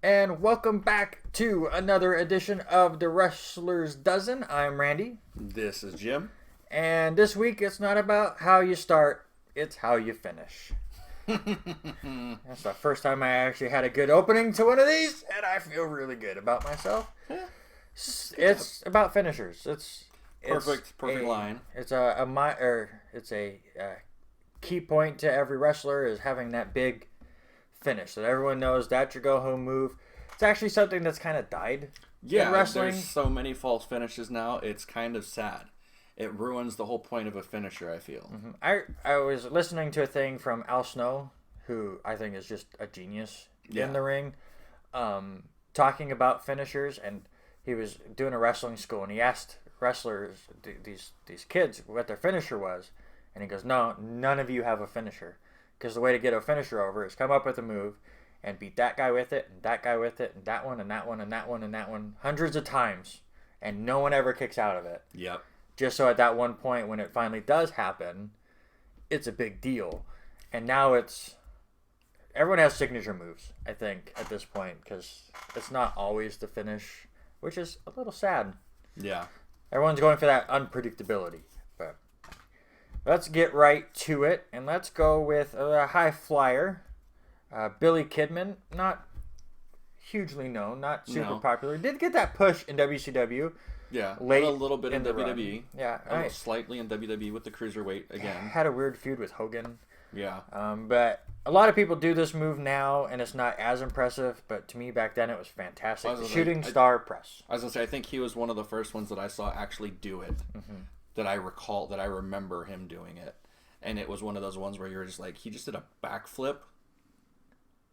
And welcome back to another edition of the Wrestler's Dozen. I'm Randy. This is Jim. And this week it's not about how you start, it's how you finish. That's the first time I actually had a good opening to one of these, and I feel really good about myself. It's about finishers. It's perfect line. It's a key point to every wrestler is having that big finish that everyone knows that's your go home move. It's actually something that's kind of died in wrestling. There's so many false finishes now. It's kind of sad. It ruins the whole point of a finisher, I feel. Mm-hmm. I was listening to a thing from Al Snow, who I think is just a genius in the ring, talking about finishers, and he was doing a wrestling school, and he asked wrestlers, these kids, what their finisher was, and he goes, no, none of you have a finisher. Because the way to get a finisher over is come up with a move and beat that guy with it, and that guy with it, and that one, and that one, and that one, and that one, hundreds of times, and no one ever kicks out of it. Yep. Just so at that one point when it finally does happen, it's a big deal. And now everyone has signature moves, I think, at this point, because it's not always the finish, which is a little sad. Yeah. Everyone's going for that unpredictability. But let's get right to it, and let's go with a high flyer, Billy Kidman. Not hugely known, not super popular. Did get that push in WCW. Yeah, late a little bit in WWE. Run. Yeah, slightly in WWE with the Cruiserweight again. Had a weird feud with Hogan. Yeah. But a lot of people do this move now, and it's not as impressive. But to me, back then, it was fantastic. Shooting star press. I was gonna say, I think he was one of the first ones that I saw actually do it. That I remember him doing it, and it was one of those ones where you're just like, he just did a backflip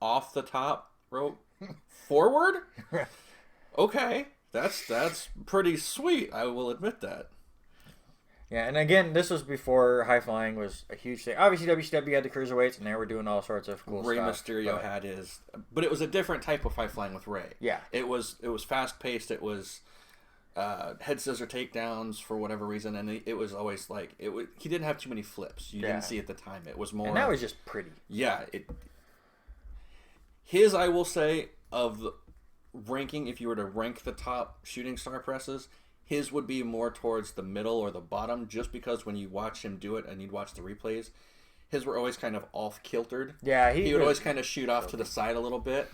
off the top rope forward. Okay. That's pretty sweet. I will admit that. Yeah, and again, this was before high flying was a huge thing. Obviously, WCW had the cruiserweights, and they were doing all sorts of cool Rey stuff. Rey Mysterio had his, but it was a different type of high flying with Rey. Yeah, it was fast paced. It was head scissor takedowns for whatever reason, and it was always like he didn't have too many flips. You didn't see at the time. It was more, and that was just pretty. Yeah, his, I will say, of the ranking, if you were to rank the top shooting star presses, his would be more towards the middle or the bottom, just because when you watch him do it and you'd watch the replays, his were always kind of off-kiltered. Yeah, he would always kind of shoot off to the side a little bit.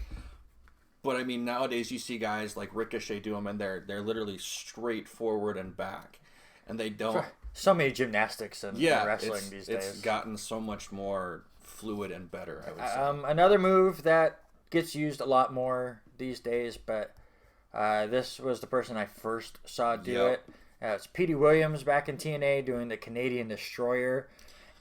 But I mean, nowadays you see guys like Ricochet do them, and they're literally straight forward and back, and they don't. So many gymnastics in wrestling these days. It's gotten so much more fluid and better, I would say. Another move that gets used a lot more these days, but this was the person I first saw do it. It's Petey Williams back in TNA doing the Canadian Destroyer,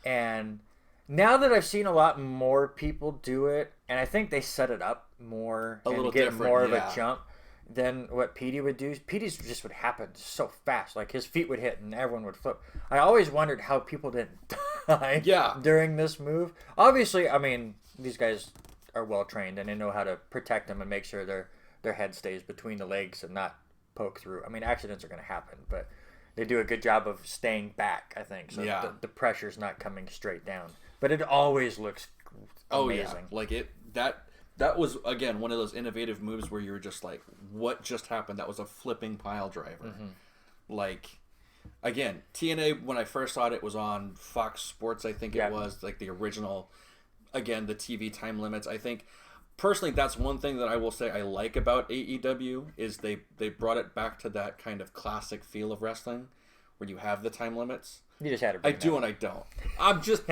and now that I've seen a lot more people do it, and I think they set it up more and get more of a jump than what Petey would do. Petey's just would happen so fast, like his feet would hit and everyone would flip. I always wondered how people didn't die during this move. Obviously, I mean, these guys are well trained and they know how to protect them and make sure their head stays between the legs and not poke through. I mean, accidents are going to happen, but they do a good job of staying back, I think, so the pressure's not coming straight down. But it always looks amazing. Like that was, again, one of those innovative moves where you were just like, what just happened? That was a flipping pile driver. Like, again, TNA, when I first saw it, it was on Fox Sports, I think it was, like the original, again, the TV time limits. I think, personally, that's one thing that I will say I like about AEW, is they brought it back to that kind of classic feel of wrestling, where you have the time limits. You just had to I do and I don't. I'm just...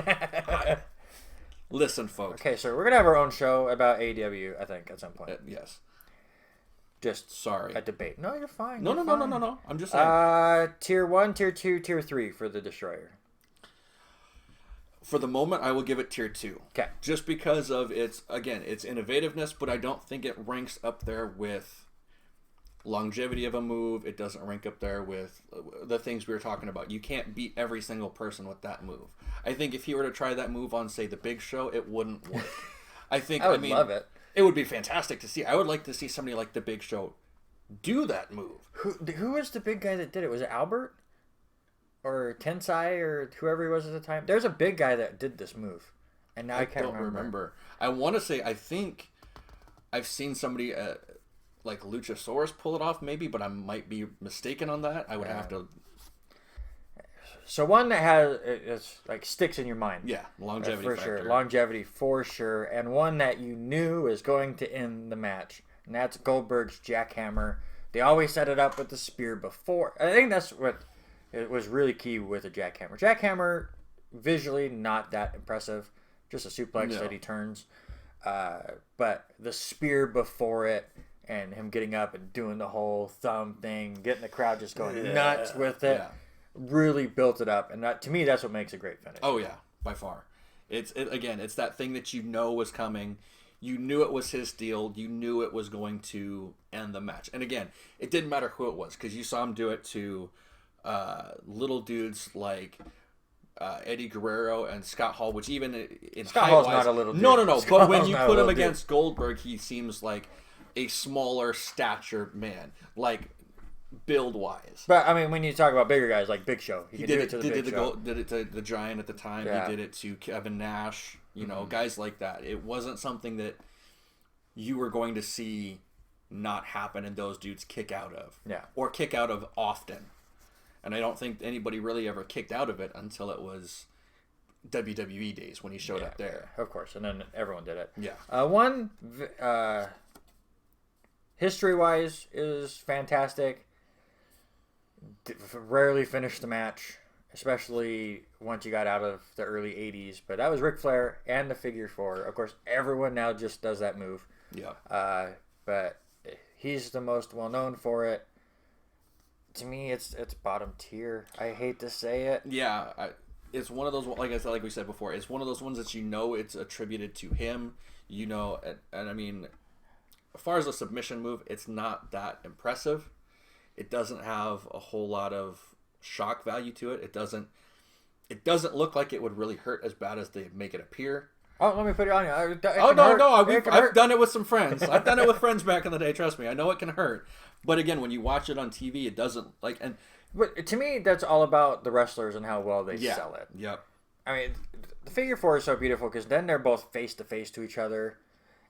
Listen, folks. Okay, so we're going to have our own show about AEW, I think, at some point. Yes. Just sorry. A debate. No, you're fine. No. I'm just saying. Tier 1, Tier 2, Tier 3 for the Destroyer. For the moment, I will give it Tier 2. Okay. Just because of its innovativeness, but I don't think it ranks up there with longevity of a move. It doesn't rank up there with the things we were talking about. You can't beat every single person with that move. I think if he were to try that move on, say, the Big Show, it wouldn't work. I would love it. It would be fantastic to see. I would like to see somebody like the Big Show do that move. Who was the big guy that did it? Was it Albert? Or Tensai, or whoever he was at the time? There's a big guy that did this move. And now I can't remember. I want to say, I think I've seen somebody like Luchasaurus pull it off, maybe, but I might be mistaken on that. I would have to. So one that has it's like sticks in your mind. Yeah, longevity for factor. sure, longevity for sure, and one that you knew is going to end the match, and that's Goldberg's jackhammer. They always set it up with the spear before. I think that's what it was really key with a jackhammer. Jackhammer, visually not that impressive, just a suplex that he turns. But the spear before it, and him getting up and doing the whole thumb thing, getting the crowd just going nuts with it, really built it up. And that, to me, that's what makes a great finish. Oh yeah, by far. It's that thing that you know was coming. You knew it was his deal. You knew it was going to end the match. And again, it didn't matter who it was because you saw him do it to little dudes like Eddie Guerrero and Scott Hall, which even in Scott Hall's not a little dude. No. Scott But when Hall's you not put a him little against Goldberg, he seems like a smaller statured man, like build wise. But I mean, when you talk about bigger guys like Big Show, he did it to the Big Show. Did it to the Giant at the time. Yeah. He did it to Kevin Nash. You know, guys like that. It wasn't something that you were going to see not happen and those dudes kick out of. Yeah. Or kick out of often. And I don't think anybody really ever kicked out of it until it was WWE days when he showed up there. Of course, and then everyone did it. Yeah. One, history-wise, is fantastic. Rarely finished the match, especially once you got out of the early 80s. But that was Ric Flair and the Figure 4. Of course, everyone now just does that move. Yeah. But he's the most well-known for it. To me, it's bottom tier. I hate to say it. Yeah, it's one of those, like I said, like we said before, it's one of those ones that you know it's attributed to him. You know, and I mean, as far as a submission move, it's not that impressive. It doesn't have a whole lot of shock value to it. It doesn't look like it would really hurt as bad as they make it appear. Oh, let me put it on you. I've done it with some friends. I've done it with friends back in the day. Trust me, I know it can hurt. But again, when you watch it on TV, it doesn't like. And but to me, that's all about the wrestlers and how well they sell it. Yep. I mean, the Figure 4 is so beautiful because then they're both face to face to each other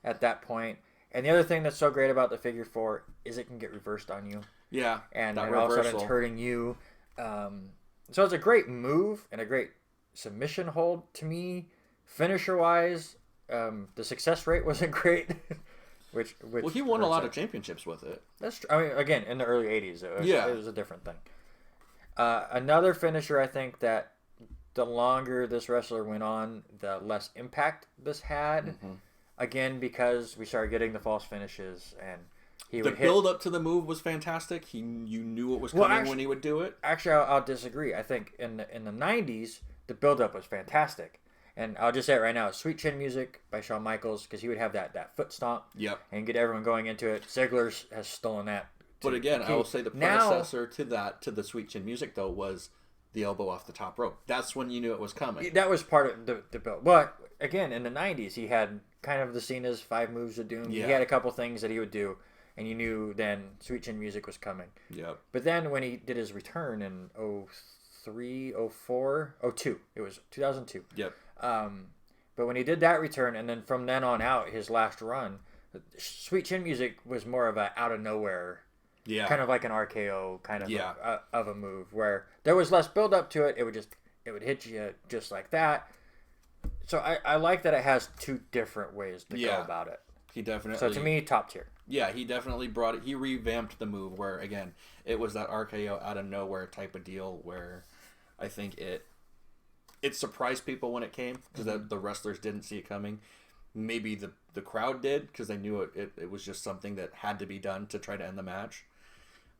at that point. And the other thing that's so great about the Figure 4 is it can get reversed on you. Yeah. And all of a sudden it's hurting you. So it's a great move and a great submission hold to me. Finisher wise, the success rate wasn't great. which well, he won a lot of championships with it. That's true. I mean, again, in the early 80s, it was a different thing. Another finisher, I think, that the longer this wrestler went on, the less impact this had. Mm-hmm. Again, because we started getting the false finishes, and the build up to the move was fantastic. You knew it was coming when he would do it. Actually, I'll disagree. I think in the 90s, the build up was fantastic. And I'll just say it right now: Sweet Chin Music by Shawn Michaels, because he would have that foot stomp, and get everyone going into it. Ziggler has stolen that. But again, I will say the predecessor to the Sweet Chin Music though was the elbow off the top rope. That's when you knew it was coming. That was part of the build. But again, in the 90s, he had kind of the Cena's 5 moves of doom. Yeah. He had a couple things that he would do, and you knew then Sweet Chin Music was coming. Yep. But then when he did his return in 03, 04, 02, it was 2002. Yep. But when he did that return, and then from then on out, his last run, Sweet Chin Music was more of a out of nowhere, kind of like an RKO kind of of a move where there was less build up to it. It would hit you just like that. So I like that it has 2 different ways to go about it. He definitely. So to me, top tier. Yeah, he definitely brought it. He revamped the move where again it was that RKO out of nowhere type of deal where I think it surprised people when it came because the wrestlers didn't see it coming. Maybe the crowd did because they knew it was just something that had to be done to try to end the match.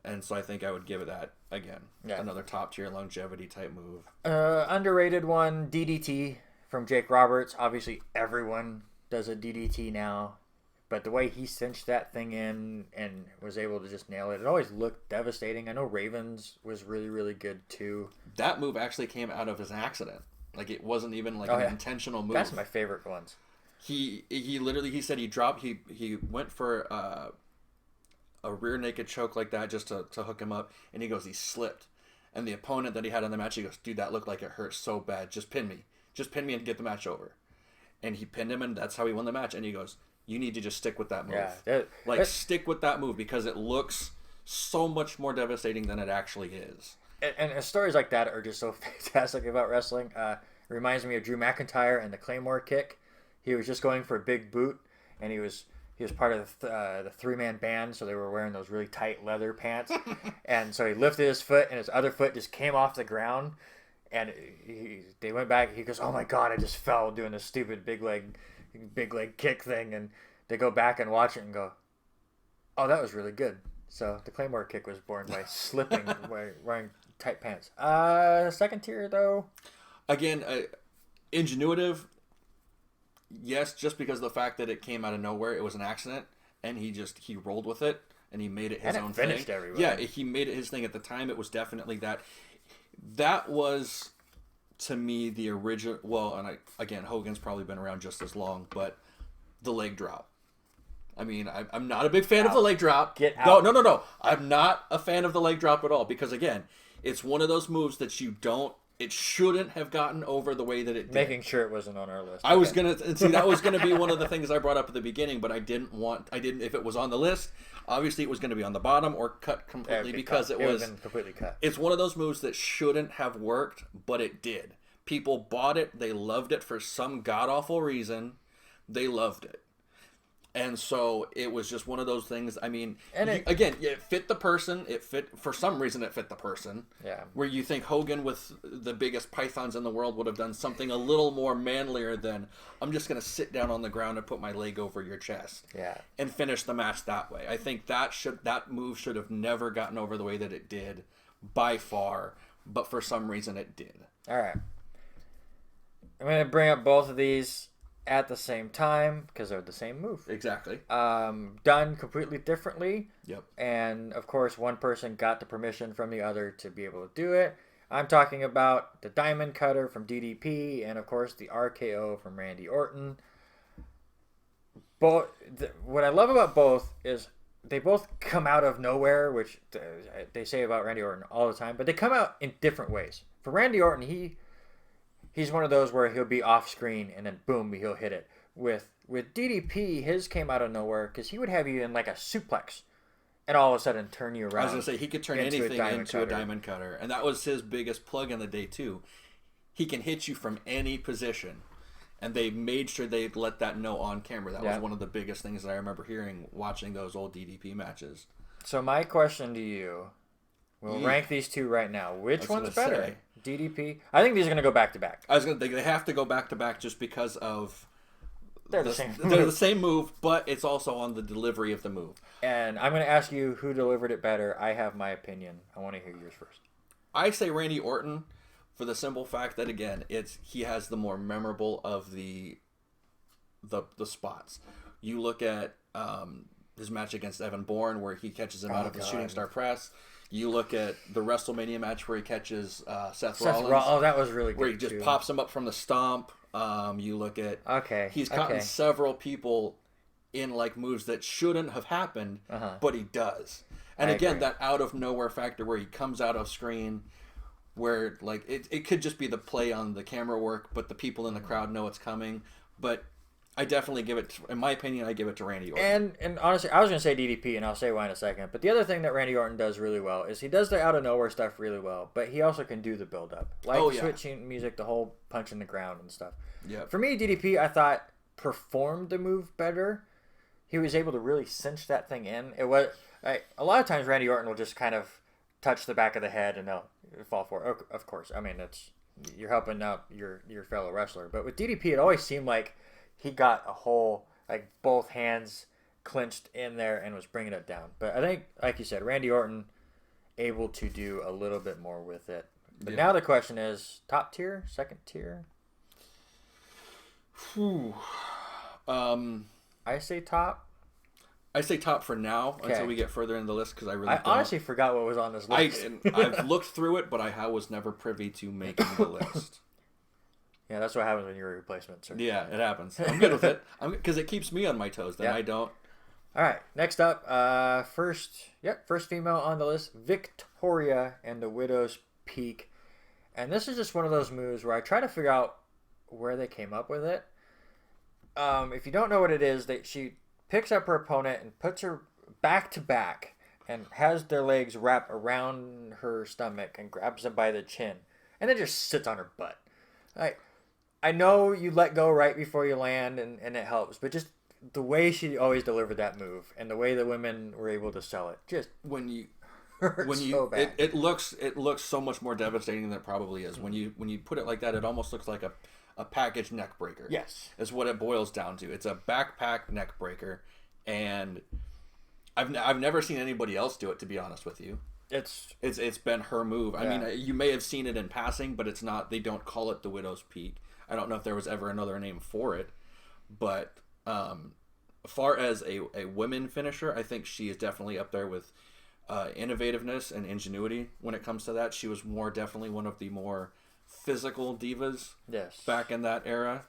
And so I think I would give it that, again, another top tier longevity type move. Underrated one, DDT from Jake Roberts. Obviously everyone does a DDT now. But the way he cinched that thing in and was able to just nail it, it always looked devastating. I know Ravens was really, really good too. That move actually came out of his accident. Like it wasn't even like an intentional move. That's my favorite ones. He literally, he said he went for a rear naked choke like that just to hook him up. And he goes, he slipped. And the opponent that he had in the match, he goes, dude, that looked like it hurt so bad. Just pin me. Just pin me and get the match over. And he pinned him and that's how he won the match. And he goes, you need to just stick with that move. Yeah, stick with that move because it looks so much more devastating than it actually is. And stories like that are just so fantastic about wrestling. It reminds me of Drew McIntyre and the Claymore kick. He was just going for a big boot, and he was part of the three-man band, so they were wearing those really tight leather pants. And so he lifted his foot, and his other foot just came off the ground. And they went back. He goes, "Oh my God, I just fell doing this stupid big leg kick thing." And they go back and watch it and go, "Oh, that was really good." So the Claymore kick was born by slipping, wearing tight pants. Second tier though. Again, ingenuitive. Yes, just because of the fact that it came out of nowhere, it was an accident, and he rolled with it, and he made it his own thing. Everywhere. Yeah, he made it his thing at the time. It was definitely that. That was, to me, the original. Well, and again, Hogan's probably been around just as long, but the leg drop. I mean, I'm not a big fan of the leg drop. Get out. No. I'm not a fan of the leg drop at all because, again, it's one of those moves that it shouldn't have gotten over the way that it did. Making sure it wasn't on our list. I was going to, see, that was going to be one of the things I brought up at the beginning, but I didn't, if it was on the list, obviously it was going to be on the bottom or cut completely because it was completely cut. It's one of those moves that shouldn't have worked, but it did. People bought it. They loved it for some god-awful reason. They loved it. And so it was just one of those things. I mean, it fit the person. For some reason, it fit the person. Yeah. Where you think Hogan with the biggest pythons in the world would have done something a little more manlier than, I'm just going to sit down on the ground and put my leg over your chest. Yeah. And finish the match that way. I think that move should have never gotten over the way that it did by far. But for some reason, it did. All right. I'm going to bring up both of these at the same time because they're the same move. Exactly. Done completely differently. Yep. And of course, one person got the permission from the other to be able to do it. I'm talking about the Diamond Cutter from DDP and of course the RKO from Randy Orton. What I love about both is they both come out of nowhere, which they say about Randy Orton all the time, but they come out in different ways. For Randy Orton, he's one of those where he'll be off screen and then boom, he'll hit it. With DDP, his came out of nowhere because he would have you in like a suplex and all of a sudden turn you around. I was going to say, he could turn anything into a diamond cutter. And that was his biggest plug in the day too. He can hit you from any position. And they made sure they let that know on camera. That was one of the biggest things that I remember hearing watching those old DDP matches. So my question to you, we'll rank these two right now. Which one's better? DDP? I think these are going to go back to back. They have to go back to back just because of they're the same. They're the same move, but it's also on the delivery of the move. And I'm going to ask you who delivered it better. I have my opinion. I want to hear yours first. I say Randy Orton for the simple fact that again, he has the more memorable of the spots. You look at his match against Evan Bourne where he catches him out of the shooting star press. You look at the WrestleMania match where he catches Seth Rollins. Oh, that was really good. Where he just pops him up from the stomp. You look at he's caught several people in like moves that shouldn't have happened, but he does. And again, that out of nowhere factor where he comes out of screen, where like it could just be the play on the camera work, but the people in the crowd know it's coming. But I definitely give it, in my opinion, I give it to Randy Orton. And honestly, I was going to say DDP, and I'll say why in a second. But the other thing that Randy Orton does really well is he does the out-of-nowhere stuff really well, but he also can do the build-up. Like switching music, the whole punch in the ground and stuff. Yeah. For me, DDP, I thought, performed the move better. He was able to really cinch that thing in. It was a lot of times Randy Orton will just kind of touch the back of the head and they'll fall for it. Of course, I mean, you're helping out your fellow wrestler. But with DDP, it always seemed like he got a whole, like both hands clenched in there and was bringing it down. But I think, like you said, Randy Orton able to do a little bit more with it. But now the question is, top tier, second tier? I say top. I say top for now until we get further in the list because I honestly forgot what was on this list. I've looked through it, but I was never privy to making the list. Yeah, that's what happens when you're a replacement, sir. Yeah, it happens. I'm good with it because it keeps me on my toes. Then I don't. All right, next up, first female on the list, Victoria and the Widow's Peak. And this is just one of those moves where I try to figure out where they came up with it. if you don't know what it is, that she picks up her opponent and puts her back to back and has their legs wrap around her stomach and grabs them by the chin and then just sits on her butt. I know you let go right before you land and it helps, but just the way she always delivered that move and the way the women were able to sell it just when you hurts so bad. it looks so much more devastating than it probably is. When you put it like that, it almost looks like a package neck breaker. Yes. Is what it boils down to. It's a backpack neck breaker, and I've never seen anybody else do it, to be honest with you. It's been her move. I mean, you may have seen it in passing, but it's not. They don't call it the Widow's Peak. I don't know if there was ever another name for it, but as far as a women finisher, I think she is definitely up there with innovativeness and ingenuity when it comes to that. She was definitely one of the more physical divas. Yes. Back in that era.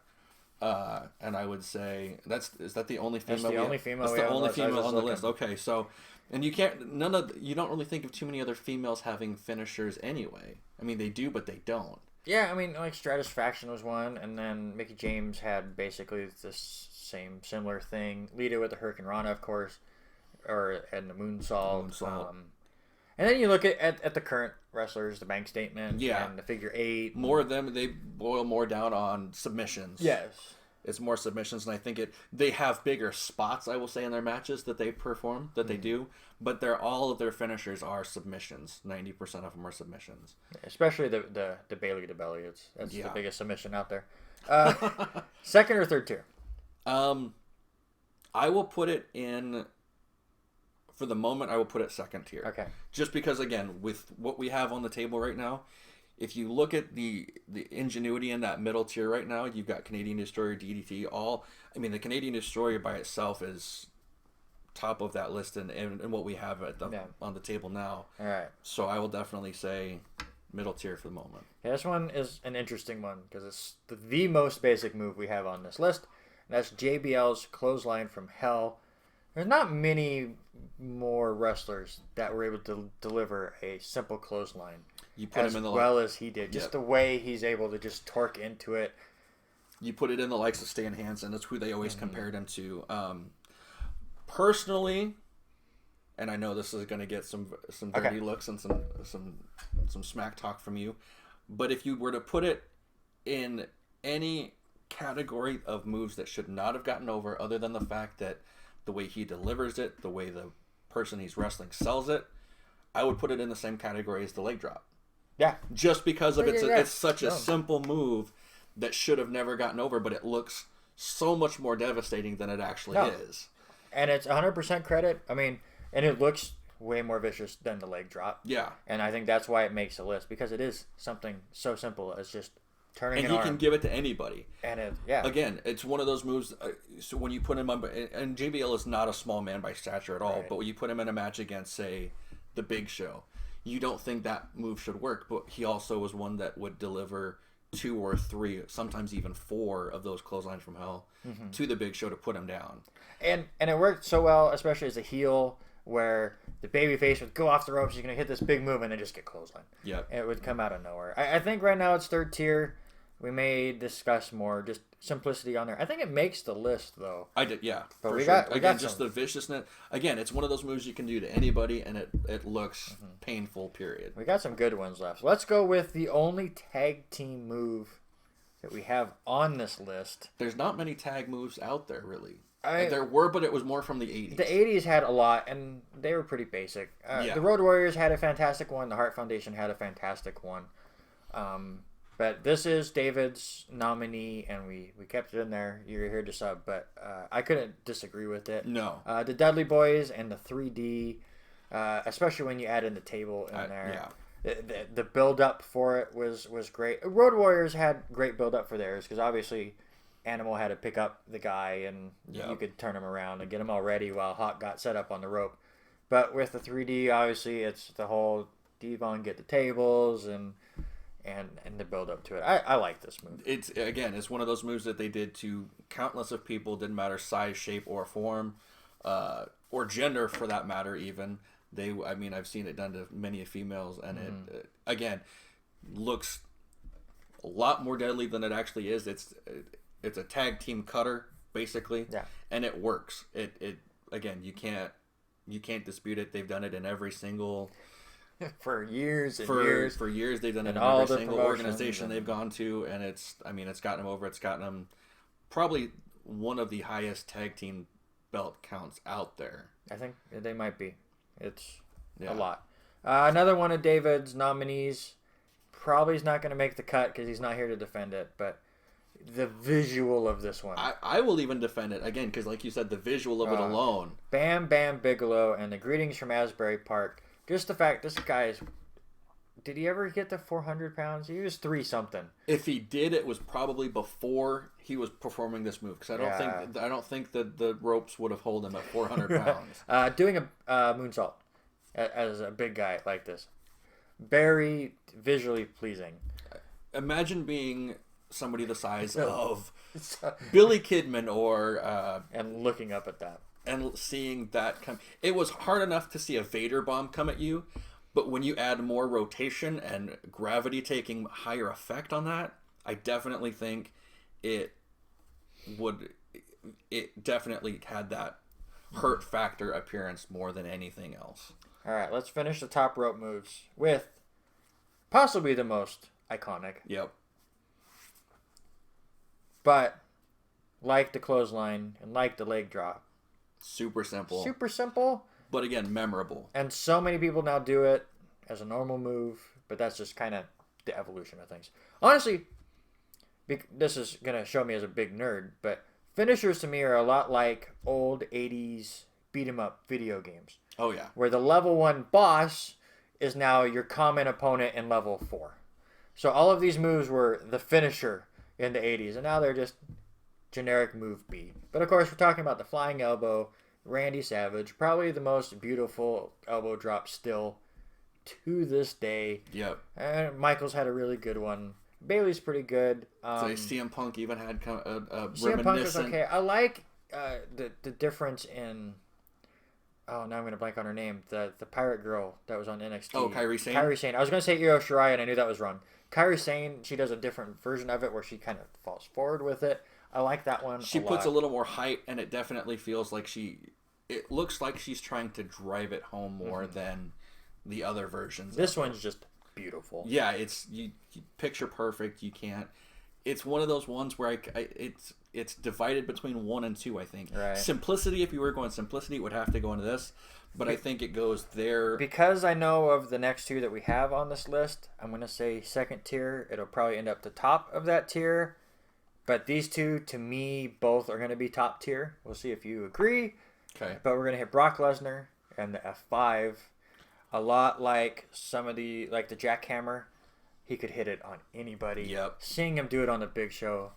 And I would say is that the only female? That's the only female. That's the only female on the list. Okay, so and you don't really think of too many other females having finishers anyway. I mean, they do, but they don't. Yeah, I mean, like Stratusfaction was one, and then Mickie James had basically this similar thing. Lita with the Hurricane Rana, of course, and the moonsault. And then you look at the current wrestlers, the Bank Statement, and the Figure 8. More of them, they boil more down on submissions. Yes. It's more submissions, and I think they have bigger spots, I will say, in their matches that they perform, that they do, but all of their finishers are submissions. 90% of them are submissions. Especially the Bailey to Belly. That's the biggest submission out there. Second or third tier? I will put it in... For the moment, I will put it second tier. Okay. Just because, again, with what we have on the table right now, if you look at the ingenuity in that middle tier right now, you've got Canadian Destroyer, DDT, the Canadian Destroyer by itself is top of that list and what we have on the table now. All right. So I will definitely say middle tier for the moment. Yeah, this one is an interesting one because it's the most basic move we have on this list. And that's JBL's Clothesline from Hell. There's not many more wrestlers that were able to deliver a simple clothesline as well as he did. Just the way he's able to just torque into it. You put it in the likes of Stan Hansen. That's who they always compared him to. Personally, and I know this is going to get some dirty looks and some smack talk from you, but if you were to put it in any category of moves that should not have gotten over, other than the fact that the way he delivers it, the way the person he's wrestling sells it, I would put it in the same category as the leg drop. Yeah. Just because of it's such a simple move that should have never gotten over, but it looks so much more devastating than it actually is. And it's 100% credit. I mean, and it looks way more vicious than the leg drop. Yeah. And I think that's why it makes a list, because it is something so simple as just turning an arm. And he can give it to anybody. And again, it's one of those moves. So when you put him on, and JBL is not a small man by stature at all, but when you put him in a match against, say, the Big Show, you don't think that move should work. But he also was one that would deliver 2 or 3, sometimes even 4 of those clotheslines from Hell to the Big Show to put him down. And it worked so well, especially as a heel, where the babyface would go off the ropes, he's going to hit this big move, and then just get clothesline. Yep. And it would come out of nowhere. I think right now it's third tier. We may discuss more, just simplicity on there. I think it makes the list, though. I did, yeah. But we got just the viciousness. Again, it's one of those moves you can do to anybody, and it looks painful, period. We got some good ones left. Let's go with the only tag team move that we have on this list. There's not many tag moves out there, really. There were, but it was more from the 80s. The 80s had a lot, and they were pretty basic. The Road Warriors had a fantastic one. The Hart Foundation had a fantastic one. But this is David's nominee, and we kept it in there. You're here to sub, but I couldn't disagree with it. No. The Dudley Boys and the 3D, especially when you add in the table in there. Yeah. The build-up for it was great. Road Warriors had great build-up for theirs, because obviously Animal had to pick up the guy, and you could turn him around and get him all ready while Hawk got set up on the rope. But with the 3D, obviously, it's the whole Devon get the tables and the build up to it. I like this move. It's one of those moves that they did to countless of people, didn't matter size, shape, or form, or gender for that matter. Even I've seen it done to many females, and it again looks a lot more deadly than it actually is. It's a tag team cutter basically. Yeah. And it works. It again, you can't dispute it. They've done it in every single for years and for years. for years. They've done it in all every the single promotions organization they've gone to, and it's gotten them over. It's gotten them probably one of the highest tag team belt counts out there. I think they might be. It's Yeah. a lot. Another one of David's nominees probably is not going to make the cut because he's not here to defend it, but the visual of this one. I will even defend it again because, like you said, the visual of it alone. Bam Bam Bigelow and the Greetings from Asbury Park. Just the fact this guy is. Did he ever get to 400 pounds? He was 3-something. If he did, it was probably before he was performing this move because I don't think that the ropes would have held him at 400 pounds. Doing a moonsault as a big guy like this, very visually pleasing. Imagine being somebody the size of Billy Kidman or and looking up at that and seeing that come. It was hard enough to see a Vader bomb come at you, but when you add more rotation and gravity taking higher effect on that, I definitely think it definitely had that hurt factor appearance more than anything else. All right, let's finish the top rope moves with possibly the most iconic. Yep. But like the clothesline and like the leg drop. Super simple. Super simple. But again, memorable. And so many people now do it as a normal move, but that's just kind of the evolution of things. Honestly, this is going to show me as a big nerd, but finishers to me are a lot like old 80s beat-em-up video games. Oh, yeah. Where the level 1 boss is now your common opponent in level 4. So all of these moves were the finisher in the 80s, and now they're just generic move B. But of course, we're talking about the flying elbow, Randy Savage, probably the most beautiful elbow drop still to this day. Yep. And Michaels had a really good one. Bailey's pretty good. So CM Punk even had a CM Punk is reminiscent. okay. I like the difference in. Oh, now I'm going to blank on her name. The pirate girl that was on NXT. Oh, Kairi Sane? Kairi Sane. I was going to say Io Shirai, and I knew that was wrong. Kairi Sane, she does a different version of it where she kind of falls forward with it. I like that one. She puts a little more height, and it definitely feels like it looks like she's trying to drive it home more than the other versions. This one's just beautiful. Yeah, it's you picture perfect. You can't. It's one of those ones where it's divided between 1 and 2. I think. Right. Simplicity. If you were going simplicity, it would have to go into this, but I think it goes there because I know of the next 2 that we have on this list. I'm going to say second tier. It'll probably end up the top of that tier. But these 2, to me, both are going to be top tier. We'll see if you agree. Okay. But we're going to hit Brock Lesnar and the F5. A lot like the jackhammer. He could hit it on anybody. Yep. Seeing him do it on the Big Show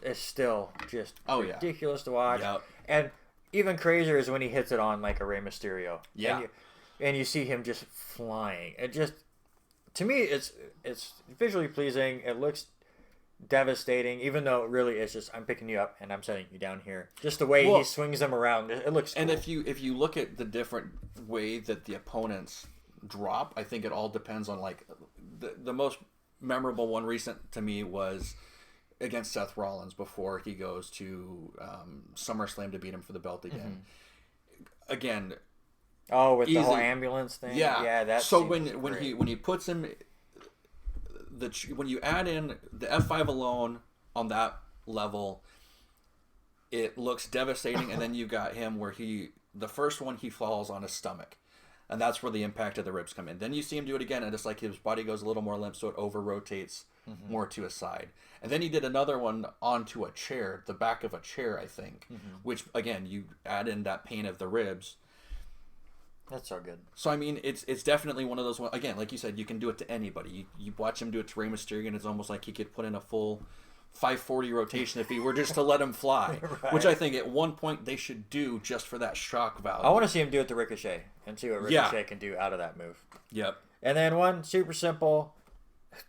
is still just yeah. ridiculous to watch. Yep. And even crazier is when he hits it on like a Rey Mysterio. Yeah. And you see him just flying. It just, to me, it's visually pleasing. It looks devastating, even though it really is just I'm picking you up and I'm setting you down here. Just the way he swings them around, it looks cool. And if you look at the different way that the opponents drop, I think it all depends on like the most memorable one recent to me was against Seth Rollins before he goes to SummerSlam to beat him for the belt again. Again. Oh, with the whole ambulance thing. Yeah. That. So when he puts him. When you add in the F5 alone on that level, it looks devastating. And then you got him where the first one he falls on his stomach, and that's where the impact of the ribs come in. Then you see him do it again, and it's like his body goes a little more limp, so it over rotates more to his side. And then he did another one onto a chair, the back of a chair, I think, which again you add in that pain of the ribs. That's so good. So I mean, it's definitely one of those ones. Again, like you said, you can do it to anybody. You watch him do it to Rey Mysterio, and it's almost like he could put in a full 540 rotation if he were just to let him fly. Right. Which I think at one point they should do just for that shock value. I want to see him do it to Ricochet and see what Ricochet can do out of that move. Yep. And then one super simple,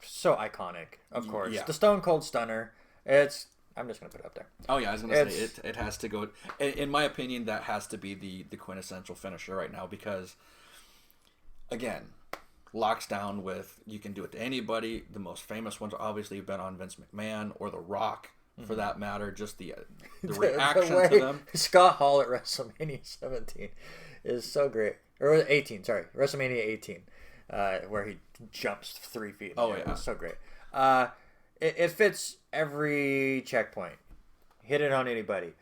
so iconic, of course. Yeah. The Stone Cold Stunner. I'm just going to put it up there. Oh, yeah, I was going to say, it has to go. In my opinion, that has to be the quintessential finisher right now because, again, locks down with, you can do it to anybody. The most famous ones obviously have been on Vince McMahon or The Rock for that matter. Just the The reaction way to them. Scott Hall at WrestleMania 17 is so great. Or 18, sorry. WrestleMania 18, where he jumps 3 feet. Oh, yeah. It's so great. It fits every checkpoint. Hit it on anybody.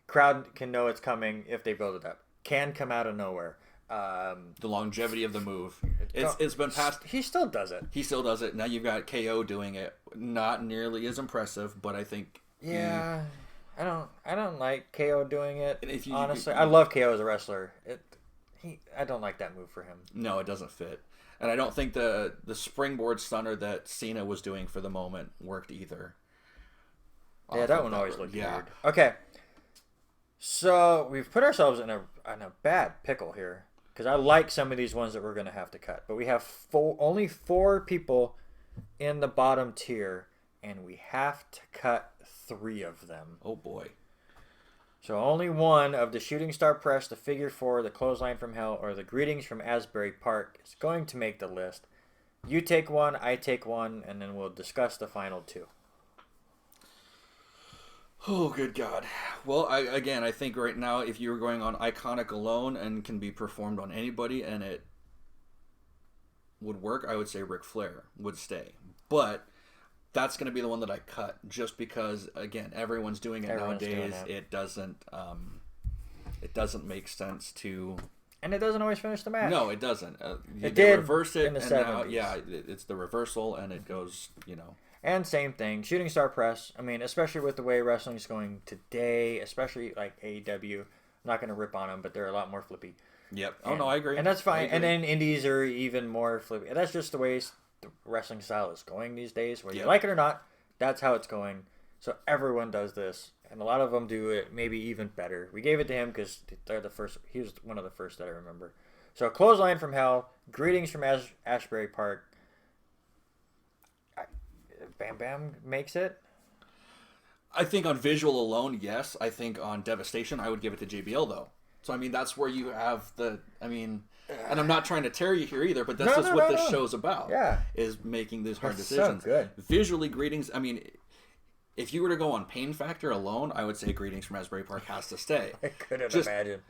Crowd can know it's coming if they build it up. Can come out of nowhere. The longevity of the move. It's been past. He still does it. He still does it. Now you've got KO doing it. Not nearly as impressive, but I think. Yeah, I don't like KO doing it. Honestly, you- I love KO as a wrestler. I don't like that move for him. No, it doesn't fit. And I don't think the springboard stunner that Cena was doing for the moment worked either. Yeah, that one always looked weird. Okay, so we've put ourselves in a bad pickle here because I like some of these ones that we're going to have to cut, but we have only 4 people in the bottom tier, and we have to cut 3 of them. Oh boy. So only one of the Shooting Star Press, the Figure 4, the Clothesline from Hell, or the Greetings from Asbury Park is going to make the list. You take one, I take one, and then we'll discuss the final 2. Oh, good God. Well, I think right now, if you were going on Iconic alone and can be performed on anybody and it would work, I would say Ric Flair would stay. But that's going to be the one that I cut just because, again, everyone's doing it nowadays. It doesn't make sense to... And it doesn't always finish the match. No, it doesn't. It did reverse it, in the and 70s. now, it's the reversal, and it goes, And same thing, Shooting Star Press. I mean, especially with the way wrestling's going today, especially like AEW. I'm not going to rip on them, but they're a lot more flippy. Yep. Oh, no, I agree. And that's fine. And then indies are even more flippy. And that's just the way the wrestling style is going these days. Whether you like it or not, that's how it's going. So everyone does this. And a lot of them do it maybe even better. We gave it to him because they're the first. He was one of the first that I remember. So Clothesline from Hell, Greetings from Ashbury Park. Bam Bam makes it. I think on visual alone, yes. I think on Devastation, I would give it to JBL, though. So, I mean, that's where you have and I'm not trying to tear you here either, but that's what this show's about. Yeah. Is making these hard That's decisions. so good. Visually, Greetings, I mean, if you were to go on pain factor alone, I would say Greetings from Asbury Park has to stay. I couldn't imagine.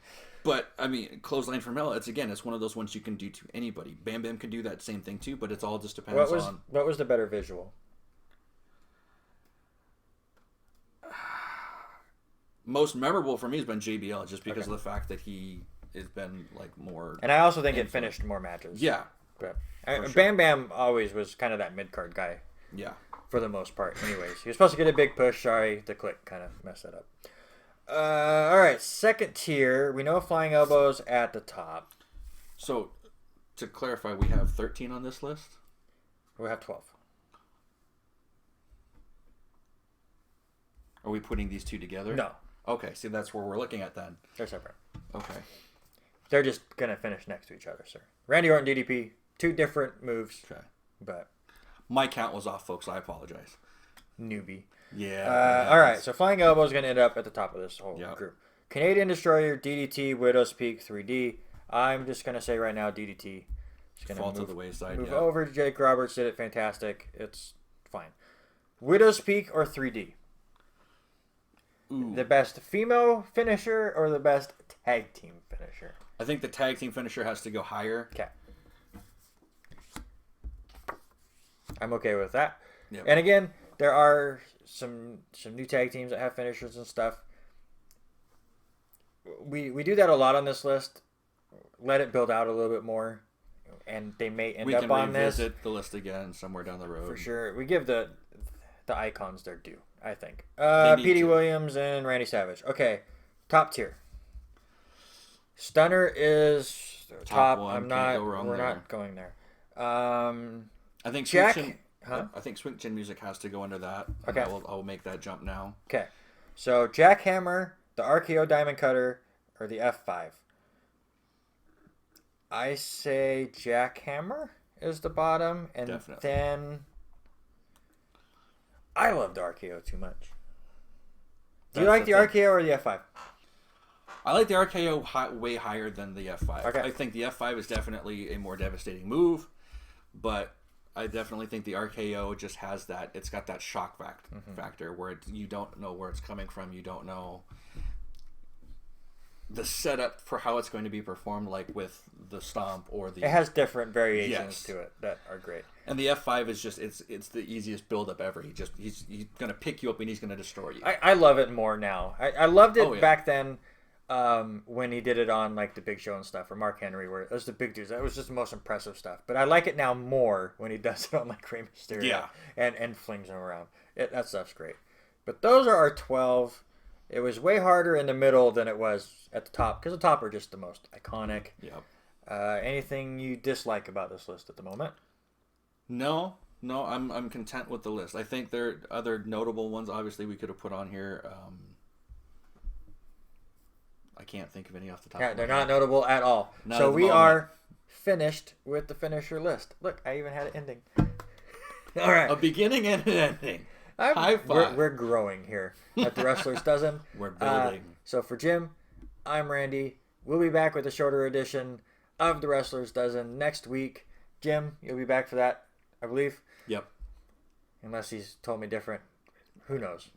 But, I mean, Clothesline from Hell, it's one of those ones you can do to anybody. Bam Bam can do that same thing, too, but it's all just depends on... What was the better visual? Most memorable for me has been JBL, just because of the fact that he has been like more. And I also think it finished more matches. Yeah, but sure. Bam Bam always was kind of that mid card guy. Yeah, for the most part. Anyways, he was supposed to get a big push. Sorry, the click kind of messed that up. All right, second tier. We know Flying Elbows at the top. So, to clarify, we have 13 on this list. We have 12. Are we putting these 2 together? No. Okay, see, that's where we're looking at then. They're separate. Okay. They're just going to finish next to each other, sir. Randy Orton, DDP, 2 different moves. Okay. But my count was off, folks. I apologize. Newbie. Yeah. All right, so Flying Elbow is going to end up at the top of this whole group. Canadian Destroyer, DDT, Widow's Peak, 3D. I'm just going to say right now, DDT. Fall to the wayside. Move over to Jake Roberts. Did it fantastic. It's fine. Widow's Peak or 3D? Ooh. The best female finisher or the best tag team finisher? I think the tag team finisher has to go higher. Okay. I'm okay with that. Yep. And again, there are some new tag teams that have finishers and stuff. We do that a lot on this list. Let it build out a little bit more, and they may end up on this. We can revisit the list again somewhere down the road. For sure. We give the icons their due, I think. They need Petey to. Williams and Randy Savage. Okay, top tier. Stunner is top. one, I'm can't not. go wrong We're there. not going there. I think Jack. Swing Chin, Huh? I think Swing Chin music has to go under that. Okay. I will make that jump now. Okay, so Jackhammer, the RKO Diamond Cutter, or the F5. I say Jackhammer is the bottom, and Definitely. then I love the RKO too much. Do you That's like the the thing. RKO or the F5? I like the RKO way higher than the F5. Okay. I think the F5 is definitely a more devastating move, but I definitely think the RKO just has that. It's got that shock factor where you don't know where it's coming from. You don't know the setup for how it's going to be performed, like with the stomp or the. It has different variations Yes. to it that are great. And the F5 is just it's the easiest buildup ever. He's gonna pick you up and he's gonna destroy you. I love it more now. I loved it Oh, yeah. back then when he did it on like the Big Show and stuff, or Mark Henry, where it was the big dudes. That was just the most impressive stuff. But I like it now more when he does it on like Rey Mysterio Yeah. and flings him around. That stuff's great. But those are our 12. It was way harder in the middle than it was at the top, because the top are just the most iconic. Yep. Anything you dislike about this list at the moment? No, I'm content with the list. I think there are other notable ones. Obviously, we could have put on here. I can't think of any off the top. Yeah, of my they're head. not notable at all. Not So at the we moment. are finished with the finisher list. Look, I even had an ending. All right. A beginning and an ending. High We're five. growing here at the Wrestlers Dozen. We're building. So for Jim, I'm Randy. We'll be back with a shorter edition of the Wrestlers Dozen next week. Jim, you'll be back for that, I believe. Yep. Unless he's told me different. Who knows?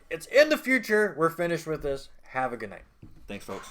It's in the future. We're finished with this. Have a good night. Thanks, folks.